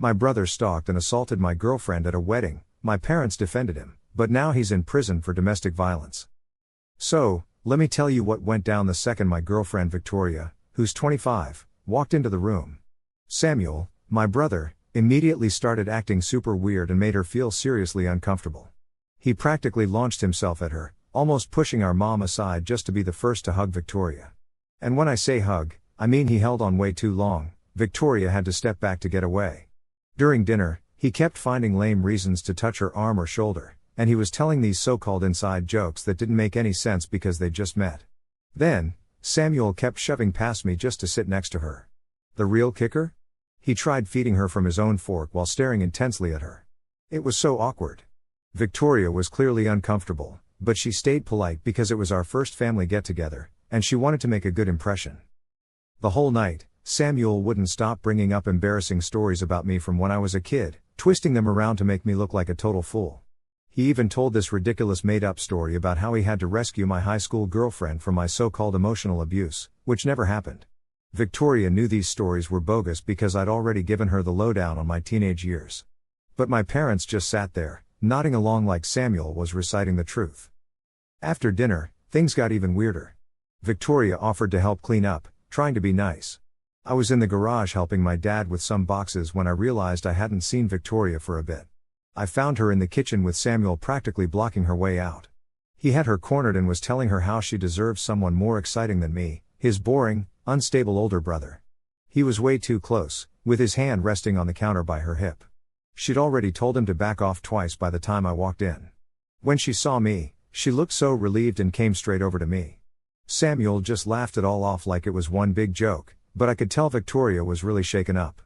My brother stalked and assaulted my girlfriend at a wedding. My parents defended him, but now he's in prison for domestic violence. So, let me tell you what went down the second my girlfriend Victoria, who's 25, walked into the room. Samuel, my brother, immediately started acting super weird and made her feel seriously uncomfortable. He practically launched himself at her, almost pushing our mom aside just to be the first to hug Victoria. And when I say hug, I mean he held on way too long. Victoria had to step back to get away. During dinner, he kept finding lame reasons to touch her arm or shoulder, and he was telling these so-called inside jokes that didn't make any sense because they just met. Then, Samuel kept shoving past me just to sit next to her. The real kicker? He tried feeding her from his own fork while staring intensely at her. It was so awkward. Victoria was clearly uncomfortable, but she stayed polite because it was our first family get-together, and she wanted to make a good impression. The whole night, Samuel wouldn't stop bringing up embarrassing stories about me from when I was a kid, twisting them around to make me look like a total fool. He even told this ridiculous made-up story about how he had to rescue my high school girlfriend from my so-called emotional abuse, which never happened. Victoria knew these stories were bogus because I'd already given her the lowdown on my teenage years. But my parents just sat there, nodding along like Samuel was reciting the truth. After dinner, things got even weirder. Victoria offered to help clean up, trying to be nice. I was in the garage helping my dad with some boxes when I realized I hadn't seen Victoria for a bit. I found her in the kitchen with Samuel practically blocking her way out. He had her cornered and was telling her how she deserves someone more exciting than me, his boring, unstable older brother. He was way too close, with his hand resting on the counter by her hip. She'd already told him to back off twice by the time I walked in. When she saw me, she looked so relieved and came straight over to me. Samuel just laughed it all off like it was one big joke, but I could tell Victoria was really shaken up.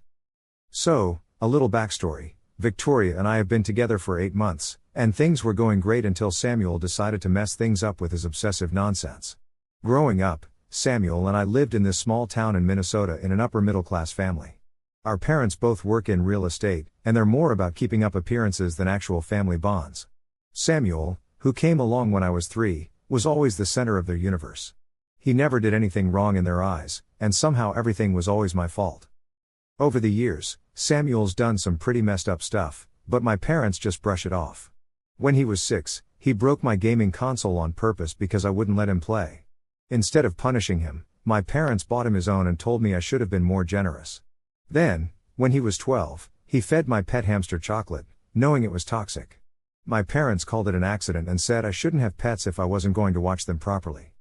So, a little backstory. Victoria and I have been together for 8 months, and things were going great until Samuel decided to mess things up with his obsessive nonsense. Growing up, Samuel and I lived in this small town in Minnesota in an upper-middle-class family. Our parents both work in real estate, and they're more about keeping up appearances than actual family bonds. Samuel, who came along when I was 3, was always the center of their universe. He never did anything wrong in their eyes, and somehow everything was always my fault. Over the years, Samuel's done some pretty messed up stuff, but my parents just brush it off. When he was 6, he broke my gaming console on purpose because I wouldn't let him play. Instead of punishing him, my parents bought him his own and told me I should have been more generous. Then, when he was 12, he fed my pet hamster chocolate, knowing it was toxic. My parents called it an accident and said I shouldn't have pets if I wasn't going to watch them properly.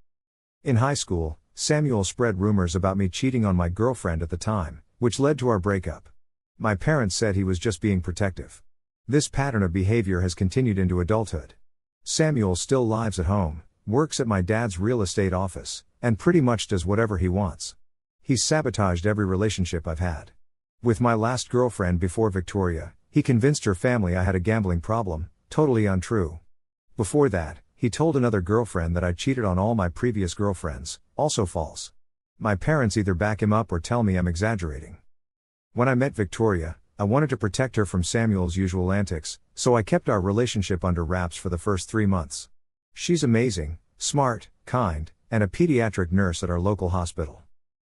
In high school, Samuel spread rumors about me cheating on my girlfriend at the time, which led to our breakup. My parents said he was just being protective. This pattern of behavior has continued into adulthood. Samuel still lives at home, works at my dad's real estate office, and pretty much does whatever he wants. He's sabotaged every relationship I've had. With my last girlfriend before Victoria, he convinced her family I had a gambling problem, totally untrue. Before that, he told another girlfriend that I cheated on all my previous girlfriends, also false. My parents either back him up or tell me I'm exaggerating. When I met Victoria, I wanted to protect her from Samuel's usual antics, so I kept our relationship under wraps for the first 3 months. She's amazing, smart, kind, and a pediatric nurse at our local hospital.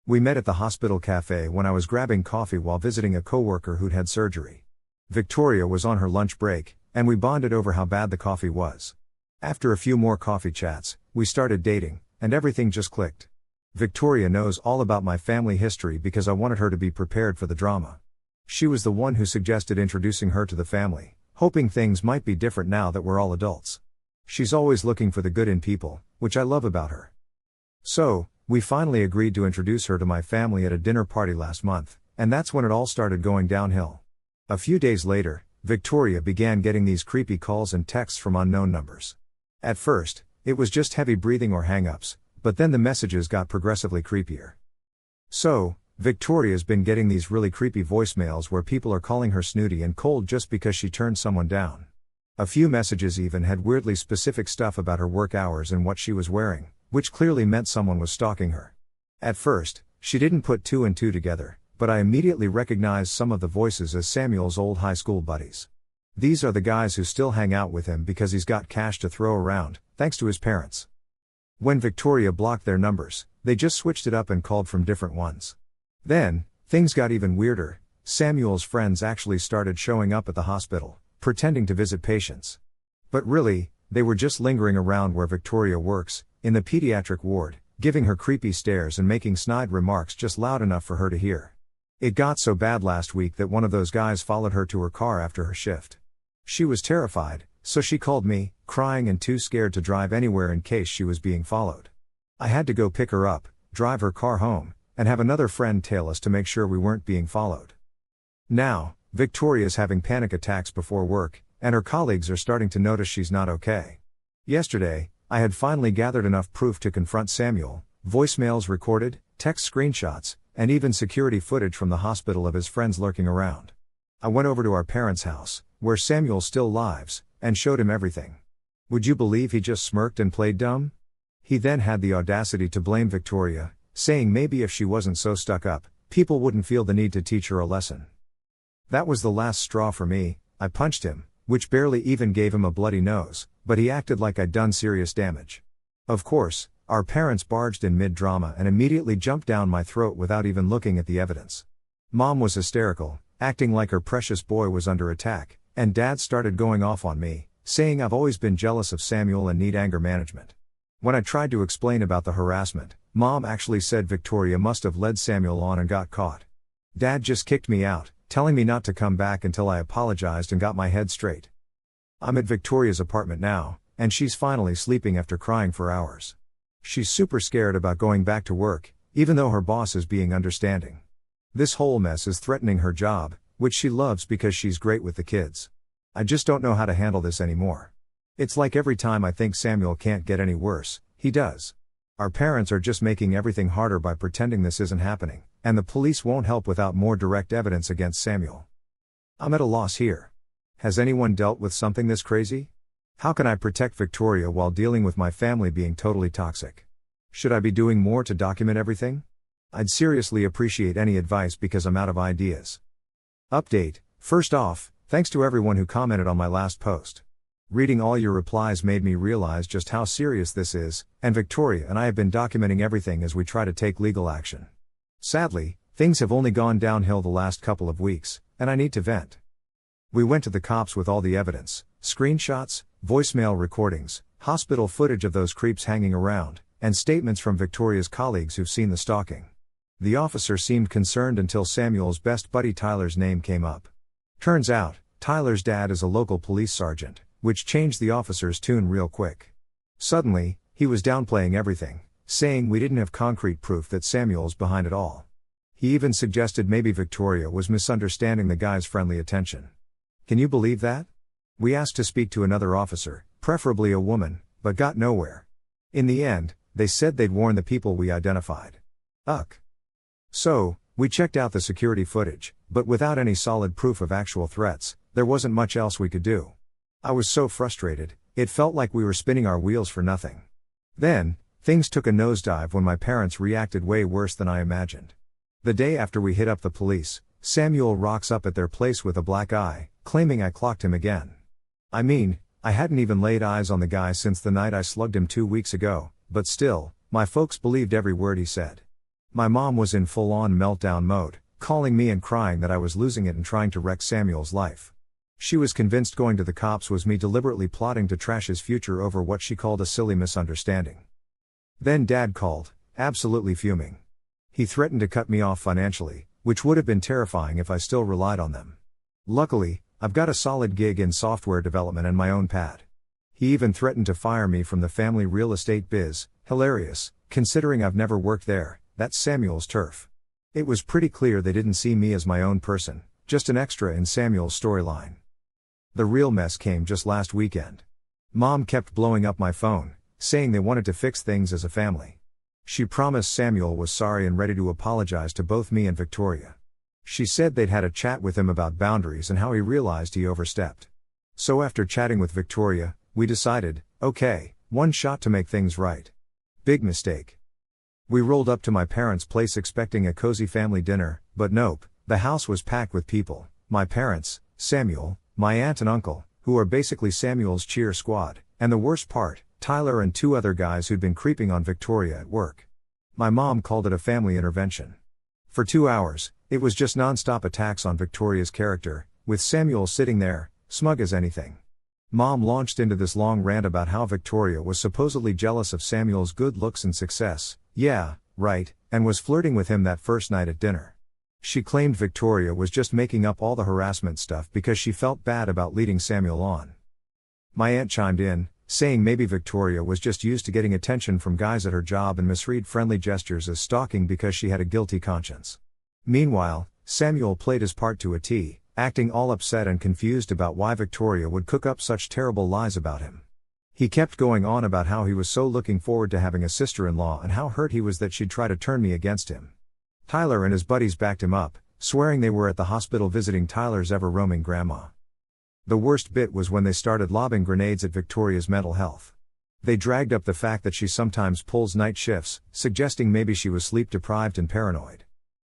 We met at the hospital cafe when I was grabbing coffee while visiting a coworker who'd had surgery. Victoria was on her lunch break, and we bonded over how bad the coffee was. After a few more coffee chats, we started dating, and everything just clicked. Victoria knows all about my family history because I wanted her to be prepared for the drama. She was the one who suggested introducing her to the family, hoping things might be different now that we're all adults. She's always looking for the good in people, which I love about her. So, we finally agreed to introduce her to my family at a dinner party last month, and that's when it all started going downhill. A few days later, Victoria began getting these creepy calls and texts from unknown numbers. At first, it was just heavy breathing or hang-ups, but then the messages got progressively creepier. So, Victoria's been getting these really creepy voicemails where people are calling her snooty and cold just because she turned someone down. A few messages even had weirdly specific stuff about her work hours and what she was wearing, which clearly meant someone was stalking her. At first, she didn't put 2 and 2 together, but I immediately recognized some of the voices as Samuel's old high school buddies. These are the guys who still hang out with him because he's got cash to throw around, thanks to his parents. When Victoria blocked their numbers, they just switched it up and called from different ones. Then, things got even weirder. Samuel's friends actually started showing up at the hospital, pretending to visit patients. But really, they were just lingering around where Victoria works, in the pediatric ward, giving her creepy stares and making snide remarks just loud enough for her to hear. It got so bad last week that one of those guys followed her to her car after her shift. She was terrified, so she called me, crying and too scared to drive anywhere in case she was being followed. I had to go pick her up, drive her car home, and have another friend tail us to make sure we weren't being followed. Now, Victoria's having panic attacks before work, and her colleagues are starting to notice she's not okay. Yesterday, I had finally gathered enough proof to confront Samuel, voicemails recorded, text screenshots, and even security footage from the hospital of his friends lurking around. I went over to our parents' house, where Samuel still lives, and showed him everything. Would you believe he just smirked and played dumb? He then had the audacity to blame Victoria, saying maybe if she wasn't so stuck up, people wouldn't feel the need to teach her a lesson. That was the last straw for me. I punched him, which barely even gave him a bloody nose, but he acted like I'd done serious damage. Of course, our parents barged in mid-drama and immediately jumped down my throat without even looking at the evidence. Mom was hysterical, acting like her precious boy was under attack, and Dad started going off on me, saying I've always been jealous of Samuel and need anger management. When I tried to explain about the harassment, Mom actually said Victoria must have led Samuel on and got caught. Dad just kicked me out, telling me not to come back until I apologized and got my head straight. I'm at Victoria's apartment now, and she's finally sleeping after crying for hours. She's super scared about going back to work, even though her boss is being understanding. This whole mess is threatening her job, which she loves because she's great with the kids. I just don't know how to handle this anymore. It's like every time I think Samuel can't get any worse, he does. Our parents are just making everything harder by pretending this isn't happening, and the police won't help without more direct evidence against Samuel. I'm at a loss here. Has anyone dealt with something this crazy? How can I protect Victoria while dealing with my family being totally toxic? Should I be doing more to document everything? I'd seriously appreciate any advice because I'm out of ideas. Update: first off, thanks to everyone who commented on my last post. Reading all your replies made me realize just how serious this is, and Victoria and I have been documenting everything as we try to take legal action. Sadly, things have only gone downhill the last couple of weeks, and I need to vent. We went to the cops with all the evidence, screenshots, voicemail recordings, hospital footage of those creeps hanging around, and statements from Victoria's colleagues who've seen the stalking. The officer seemed concerned until Samuel's best buddy Tyler's name came up. Turns out, Tyler's dad is a local police sergeant, which changed the officer's tune real quick. Suddenly, he was downplaying everything, saying we didn't have concrete proof that Samuel's behind it all. He even suggested maybe Victoria was misunderstanding the guy's friendly attention. Can you believe that? We asked to speak to another officer, preferably a woman, but got nowhere. In the end, they said they'd warn the people we identified. So, we checked out the security footage, but without any solid proof of actual threats, there wasn't much else we could do. I was so frustrated, it felt like we were spinning our wheels for nothing. Then, things took a nosedive when my parents reacted way worse than I imagined. The day after we hit up the police, Samuel rocks up at their place with a black eye, claiming I clocked him again. I mean, I hadn't even laid eyes on the guy since the night I slugged him 2 weeks ago, but still, my folks believed every word he said. My mom was in full-on meltdown mode, calling me and crying that I was losing it and trying to wreck Samuel's life. She was convinced going to the cops was me deliberately plotting to trash his future over what she called a silly misunderstanding. Then Dad called, absolutely fuming. He threatened to cut me off financially, which would have been terrifying if I still relied on them. Luckily, I've got a solid gig in software development and my own pad. He even threatened to fire me from the family real estate biz, hilarious, considering I've never worked there. That's Samuel's turf. It was pretty clear they didn't see me as my own person, just an extra in Samuel's storyline. The real mess came just last weekend. Mom kept blowing up my phone, saying they wanted to fix things as a family. She promised Samuel was sorry and ready to apologize to both me and Victoria. She said they'd had a chat with him about boundaries and how he realized he overstepped. So after chatting with Victoria, we decided, okay, one shot to make things right. Big mistake. We rolled up to my parents' place expecting a cozy family dinner, but nope, the house was packed with people, my parents, Samuel, my aunt and uncle, who are basically Samuel's cheer squad, and the worst part, Tyler and 2 other guys who'd been creeping on Victoria at work. My mom called it a family intervention. For 2 hours, It was just non-stop attacks on Victoria's character, with Samuel sitting there, smug as anything. Mom launched into this long rant about how Victoria was supposedly jealous of Samuel's good looks and success, yeah, right, and was flirting with him that first night at dinner. She claimed Victoria was just making up all the harassment stuff because she felt bad about leading Samuel on. My aunt chimed in, saying maybe Victoria was just used to getting attention from guys at her job and misread friendly gestures as stalking because she had a guilty conscience. Meanwhile, Samuel played his part to a T, acting all upset and confused about why Victoria would cook up such terrible lies about him. He kept going on about how he was so looking forward to having a sister-in-law and how hurt he was that she'd try to turn me against him. Tyler and his buddies backed him up, swearing they were at the hospital visiting Tyler's ever-roaming grandma. The worst bit was when they started lobbing grenades at Victoria's mental health. They dragged up the fact that she sometimes pulls night shifts, suggesting maybe she was sleep-deprived and paranoid.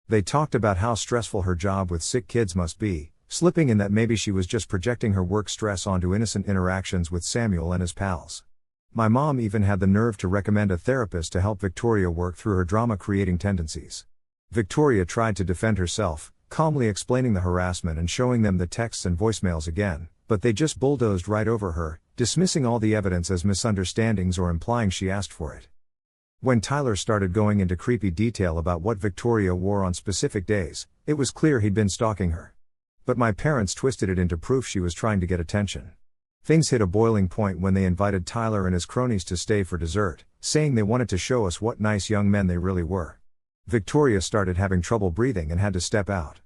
They talked about how stressful her job with sick kids must be, slipping in that maybe she was just projecting her work stress onto innocent interactions with Samuel and his pals. My mom even had the nerve to recommend a therapist to help Victoria work through her drama-creating tendencies. Victoria tried to defend herself, calmly explaining the harassment and showing them the texts and voicemails again, but they just bulldozed right over her, dismissing all the evidence as misunderstandings or implying she asked for it. When Tyler started going into creepy detail about what Victoria wore on specific days, it was clear he'd been stalking her. But my parents twisted it into proof she was trying to get attention. Things hit a boiling point when they invited Tyler and his cronies to stay for dessert, saying they wanted to show us what nice young men they really were. Victoria started having trouble breathing and had to step out.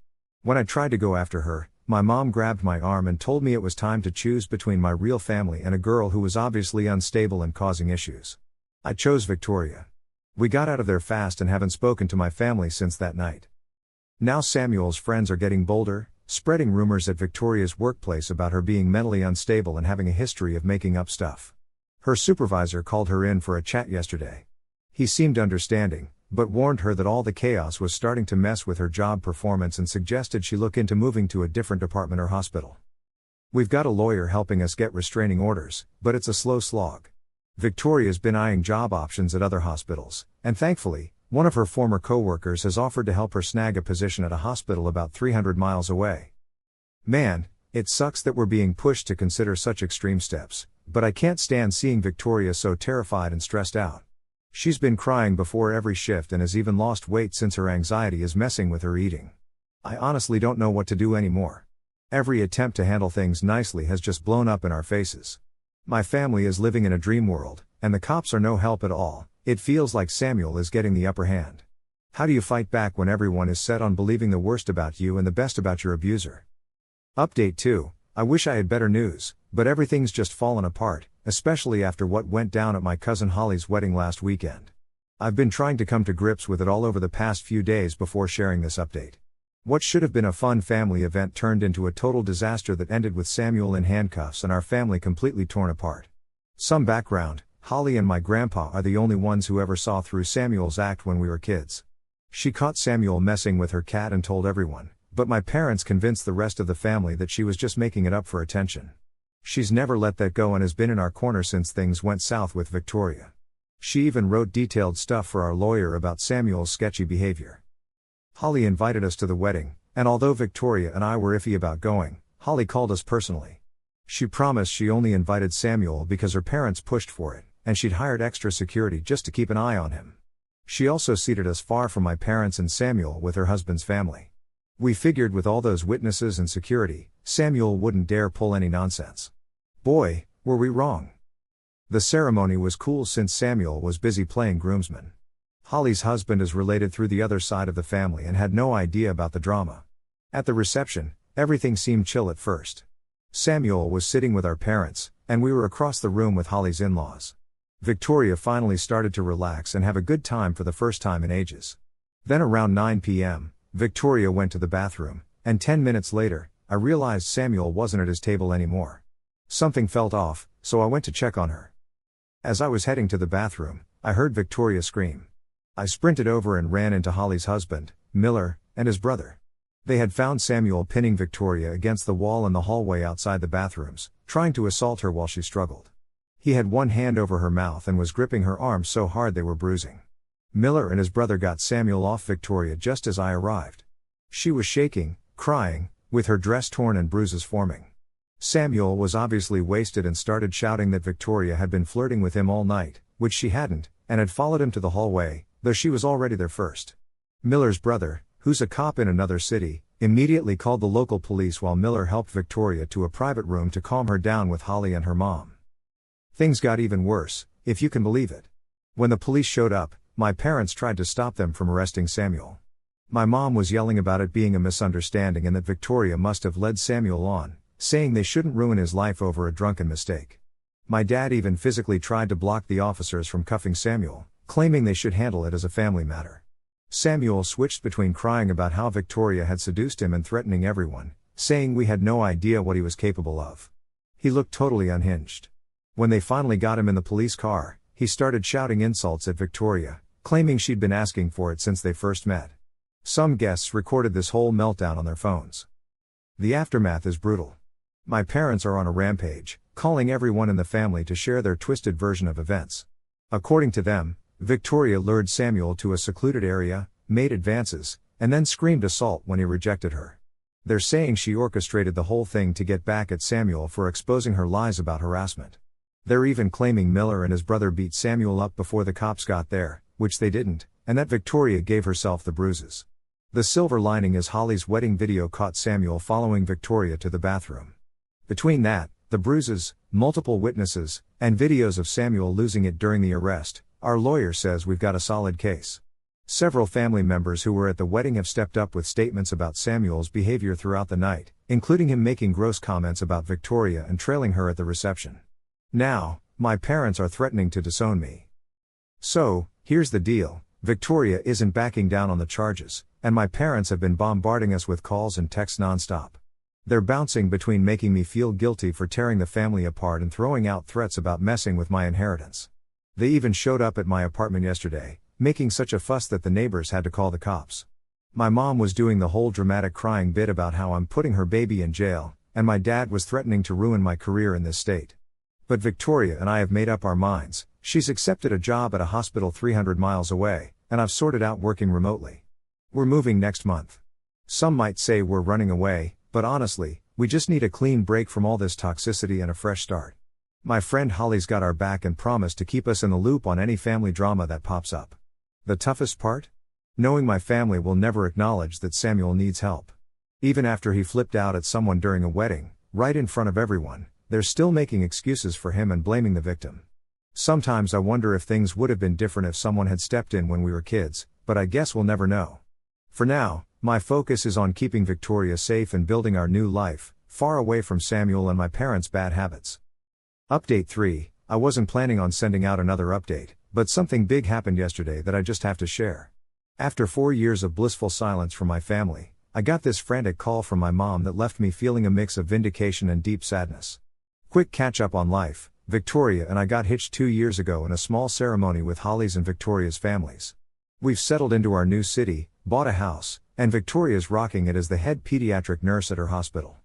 When I tried to go after her, my mom grabbed my arm and told me it was time to choose between my real family and a girl who was obviously unstable and causing issues. I chose Victoria. We got out of there fast and haven't spoken to my family since that night. Now Samuel's friends are getting bolder, spreading rumors at Victoria's workplace about her being mentally unstable and having a history of making up stuff. Her supervisor called her in for a chat yesterday. He seemed understanding, but warned her that all the chaos was starting to mess with her job performance and suggested she look into moving to a different department or hospital. We've got a lawyer helping us get restraining orders, but it's a slow slog. Victoria's been eyeing job options at other hospitals, and thankfully, one of her former co-workers has offered to help her snag a position at a hospital about 300 miles away. Man, it sucks that we're being pushed to consider such extreme steps, but I can't stand seeing Victoria so terrified and stressed out. She's been crying before every shift and has even lost weight since her anxiety is messing with her eating. I honestly don't know what to do anymore. Every attempt to handle things nicely has just blown up in our faces. My family is living in a dream world, and the cops are no help at all. It feels like Samuel is getting the upper hand. How do you fight back when everyone is set on believing the worst about you and the best about your abuser? Update 2. I wish I had better news, but everything's just fallen apart, especially after what went down at my cousin Holly's wedding last weekend. I've been trying to come to grips with it all over the past few days before sharing this update. What should have been a fun family event turned into a total disaster that ended with Samuel in handcuffs and our family completely torn apart. Some background: Holly and my grandpa are the only ones who ever saw through Samuel's act when we were kids. She caught Samuel messing with her cat and told everyone, but my parents convinced the rest of the family that she was just making it up for attention. She's never let that go and has been in our corner since things went south with Victoria. She even wrote detailed stuff for our lawyer about Samuel's sketchy behavior. Holly invited us to the wedding, and although Victoria and I were iffy about going, Holly called us personally. She promised she only invited Samuel because her parents pushed for it, and she'd hired extra security just to keep an eye on him. She also seated us far from my parents and Samuel with her husband's family. We figured with all those witnesses and security, Samuel wouldn't dare pull any nonsense. Boy, were we wrong. The ceremony was cool since Samuel was busy playing groomsman. Holly's husband is related through the other side of the family and had no idea about the drama. At the reception, everything seemed chill at first. Samuel was sitting with our parents, and we were across the room with Holly's in-laws. Victoria finally started to relax and have a good time for the first time in ages. Then around 9 p.m., Victoria went to the bathroom, and 10 minutes later, I realized Samuel wasn't at his table anymore. Something felt off, so I went to check on her. As I was heading to the bathroom, I heard Victoria scream. I sprinted over and ran into Holly's husband, Miller, and his brother. They had found Samuel pinning Victoria against the wall in the hallway outside the bathrooms, trying to assault her while she struggled. He had one hand over her mouth and was gripping her arms so hard they were bruising. Miller and his brother got Samuel off Victoria just as I arrived. She was shaking, crying, with her dress torn and bruises forming. Samuel was obviously wasted and started shouting that Victoria had been flirting with him all night, which she hadn't, and had followed him to the hallway, though she was already there first. Miller's brother, who's a cop in another city, immediately called the local police while Miller helped Victoria to a private room to calm her down with Holly and her mom. Things got even worse, if you can believe it. When the police showed up, my parents tried to stop them from arresting Samuel. My mom was yelling about it being a misunderstanding and that Victoria must have led Samuel on, saying they shouldn't ruin his life over a drunken mistake. My dad even physically tried to block the officers from cuffing Samuel, claiming they should handle it as a family matter. Samuel switched between crying about how Victoria had seduced him and threatening everyone, saying we had no idea what he was capable of. He looked totally unhinged. When they finally got him in the police car, he started shouting insults at Victoria, claiming she'd been asking for it since they first met. Some guests recorded this whole meltdown on their phones. The aftermath is brutal. My parents are on a rampage, calling everyone in the family to share their twisted version of events. According to them, Victoria lured Samuel to a secluded area, made advances, and then screamed assault when he rejected her. They're saying she orchestrated the whole thing to get back at Samuel for exposing her lies about harassment. They're even claiming Miller and his brother beat Samuel up before the cops got there, which they didn't, and that Victoria gave herself the bruises. The silver lining is Holly's wedding video caught Samuel following Victoria to the bathroom. Between that, the bruises, multiple witnesses, and videos of Samuel losing it during the arrest, our lawyer says we've got a solid case. Several family members who were at the wedding have stepped up with statements about Samuel's behavior throughout the night, including him making gross comments about Victoria and trailing her at the reception. Now, my parents are threatening to disown me. So, here's the deal, Victoria isn't backing down on the charges, and my parents have been bombarding us with calls and texts non-stop. They're bouncing between making me feel guilty for tearing the family apart and throwing out threats about messing with my inheritance. They even showed up at my apartment yesterday, making such a fuss that the neighbors had to call the cops. My mom was doing the whole dramatic crying bit about how I'm putting her baby in jail, and my dad was threatening to ruin my career in this state. But Victoria and I have made up our minds. She's accepted a job at a hospital 300 miles away, and I've sorted out working remotely. We're moving next month. Some might say we're running away, but honestly, we just need a clean break from all this toxicity and a fresh start. My friend Holly's got our back and promised to keep us in the loop on any family drama that pops up. The toughest part? Knowing my family will never acknowledge that Samuel needs help. Even after he flipped out at someone during a wedding, right in front of everyone, they're still making excuses for him and blaming the victim. Sometimes I wonder if things would have been different if someone had stepped in when we were kids, but I guess we'll never know. For now, my focus is on keeping Victoria safe and building our new life, far away from Samuel and my parents' bad habits. Update 3, I wasn't planning on sending out another update, but something big happened yesterday that I just have to share. After 4 years of blissful silence from my family, I got this frantic call from my mom that left me feeling a mix of vindication and deep sadness. Quick catch up on life, Victoria and I got hitched 2 years ago in a small ceremony with Holly's and Victoria's families. We've settled into our new city, bought a house, and Victoria's rocking it as the head pediatric nurse at her hospital.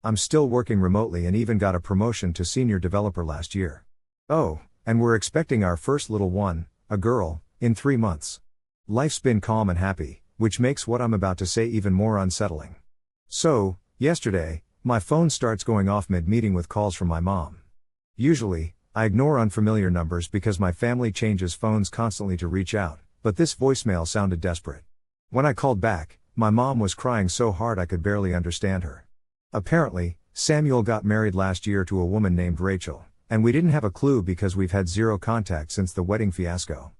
I'm still working remotely and even got a promotion to senior developer last year. Oh, and we're expecting our first little one, a girl, in 3 months. Life's been calm and happy, which makes what I'm about to say even more unsettling. So, yesterday, my phone starts going off mid-meeting with calls from my mom. Usually, I ignore unfamiliar numbers because my family changes phones constantly to reach out, but this voicemail sounded desperate. When I called back, my mom was crying so hard I could barely understand her. Apparently, Samuel got married last year to a woman named Rachel, and we didn't have a clue because we've had zero contact since the wedding fiasco.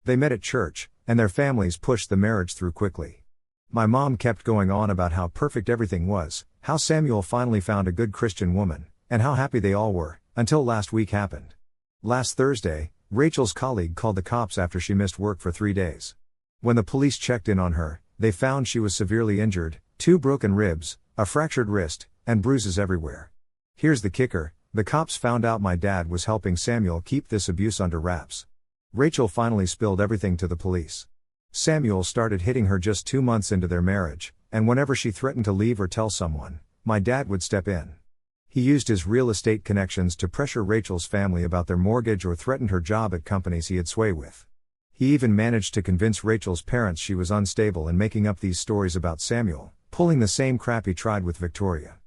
They met at church, and their families pushed the marriage through quickly. My mom kept going on about how perfect everything was, how Samuel finally found a good Christian woman, and how happy they all were, until last week happened. Last Thursday, Rachel's colleague called the cops after she missed work for 3 days. When the police checked in on her, they found she was severely injured, 2 broken ribs, a fractured wrist, and bruises everywhere. Here's the kicker, the cops found out my dad was helping Samuel keep this abuse under wraps. Rachel finally spilled everything to the police. Samuel started hitting her just 2 months into their marriage, and whenever she threatened to leave or tell someone, my dad would step in. He used his real estate connections to pressure Rachel's family about their mortgage or threatened her job at companies he had sway with. He even managed to convince Rachel's parents she was unstable and making up these stories about Samuel, pulling the same crap he tried with Victoria.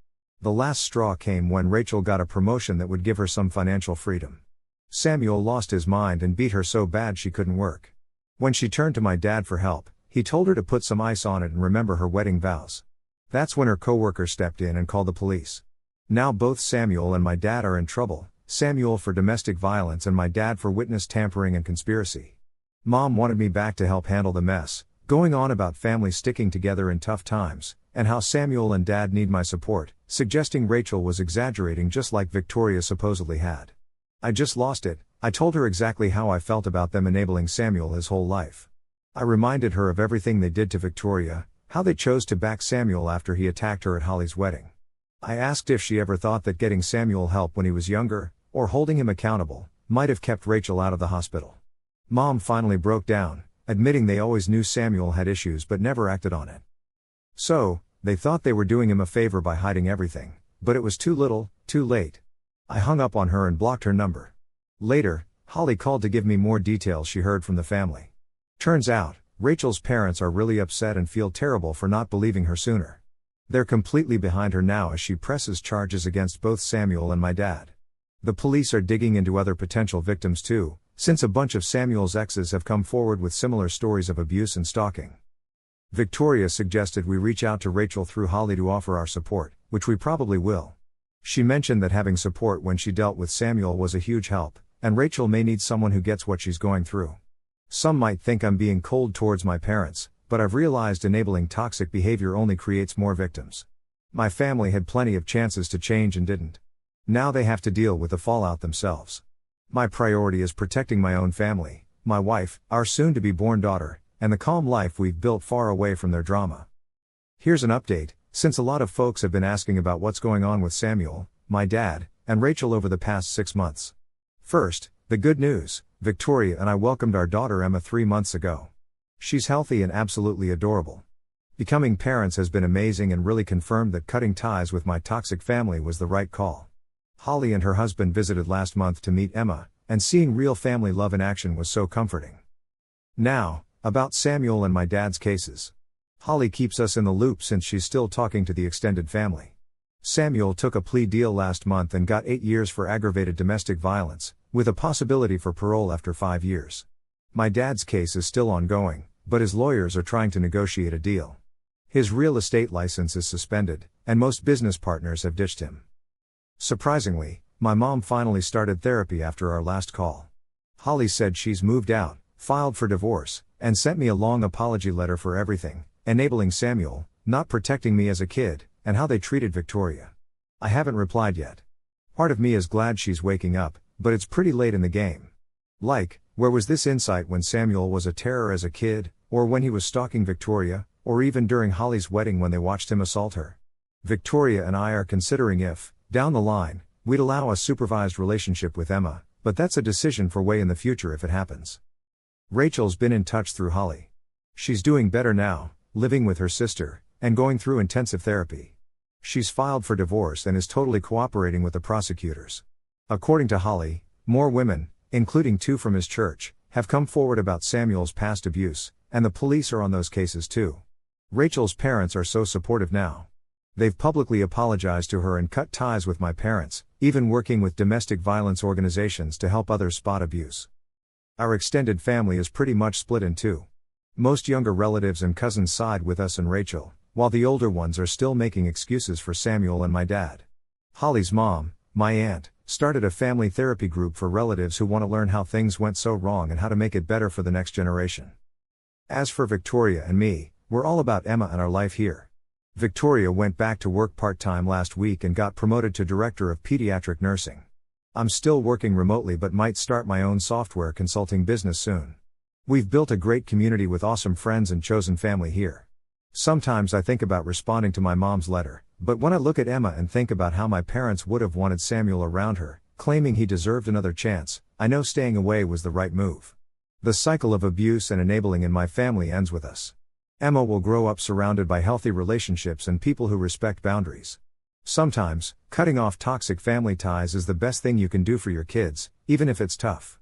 The last straw came when Rachel got a promotion that would give her some financial freedom. Samuel lost his mind and beat her so bad she couldn't work. When she turned to my dad for help, he told her to put some ice on it and remember her wedding vows. That's when her coworker stepped in and called the police. Now both Samuel and my dad are in trouble, Samuel for domestic violence and my dad for witness tampering and conspiracy. Mom wanted me back to help handle the mess, going on about families sticking together in tough times, and how Samuel and Dad need my support, suggesting Rachel was exaggerating just like Victoria supposedly had. I just lost it. I told her exactly how I felt about them enabling Samuel his whole life. I reminded her of everything they did to Victoria, how they chose to back Samuel after he attacked her at Holly's wedding. I asked if she ever thought that getting Samuel help when he was younger, or holding him accountable, might have kept Rachel out of the hospital. Mom finally broke down, admitting they always knew Samuel had issues but never acted on it. So, they thought they were doing him a favor by hiding everything, but it was too little, too late. I hung up on her and blocked her number. Later, Holly called to give me more details she heard from the family. Turns out, Rachel's parents are really upset and feel terrible for not believing her sooner. They're completely behind her now as she presses charges against both Samuel and my dad. The police are digging into other potential victims too, since a bunch of Samuel's exes have come forward with similar stories of abuse and stalking. Victoria suggested we reach out to Rachel through Holly to offer our support, which we probably will. She mentioned that having support when she dealt with Samuel was a huge help, and Rachel may need someone who gets what she's going through. Some might think I'm being cold towards my parents, but I've realized enabling toxic behavior only creates more victims. My family had plenty of chances to change and didn't. Now they have to deal with the fallout themselves. My priority is protecting my own family, my wife, our soon-to-be-born daughter, and the calm life we've built far away from their drama. Here's an update, since a lot of folks have been asking about what's going on with Samuel, my dad, and Rachel over the past 6 months. First, the good news: Victoria and I welcomed our daughter Emma 3 months ago. She's healthy and absolutely adorable. Becoming parents has been amazing and really confirmed that cutting ties with my toxic family was the right call. Holly and her husband visited last month to meet Emma, and seeing real family love in action was so comforting. Now, about Samuel and my dad's cases. Holly keeps us in the loop since she's still talking to the extended family. Samuel took a plea deal last month and got 8 years for aggravated domestic violence, with a possibility for parole after 5 years. My dad's case is still ongoing, but his lawyers are trying to negotiate a deal. His real estate license is suspended, and most business partners have ditched him. Surprisingly, my mom finally started therapy after our last call. Holly said she's moved out, filed for divorce, and sent me a long apology letter for everything, enabling Samuel, not protecting me as a kid, and how they treated Victoria. I haven't replied yet. Part of me is glad she's waking up, but it's pretty late in the game. Like, where was this insight when Samuel was a terror as a kid, or when he was stalking Victoria, or even during Holly's wedding when they watched him assault her? Victoria and I are considering if, down the line, we'd allow a supervised relationship with Emma, but that's a decision for way in the future if it happens. Rachel's been in touch through Holly. She's doing better now, living with her sister, and going through intensive therapy. She's filed for divorce and is totally cooperating with the prosecutors. According to Holly, more women, including 2 from his church, have come forward about Samuel's past abuse, and the police are on those cases too. Rachel's parents are so supportive now. They've publicly apologized to her and cut ties with my parents, even working with domestic violence organizations to help others spot abuse. Our extended family is pretty much split in two. Most younger relatives and cousins side with us and Rachel, while the older ones are still making excuses for Samuel and my dad. Holly's mom, my aunt, started a family therapy group for relatives who want to learn how things went so wrong and how to make it better for the next generation. As for Victoria and me, we're all about Emma and our life here. Victoria went back to work part-time last week and got promoted to Director of Pediatric Nursing. I'm still working remotely but might start my own software consulting business soon. We've built a great community with awesome friends and chosen family here. Sometimes I think about responding to my mom's letter, but when I look at Emma and think about how my parents would have wanted Samuel around her, claiming he deserved another chance, I know staying away was the right move. The cycle of abuse and enabling in my family ends with us. Emma will grow up surrounded by healthy relationships and people who respect boundaries. Sometimes, cutting off toxic family ties is the best thing you can do for your kids, even if it's tough.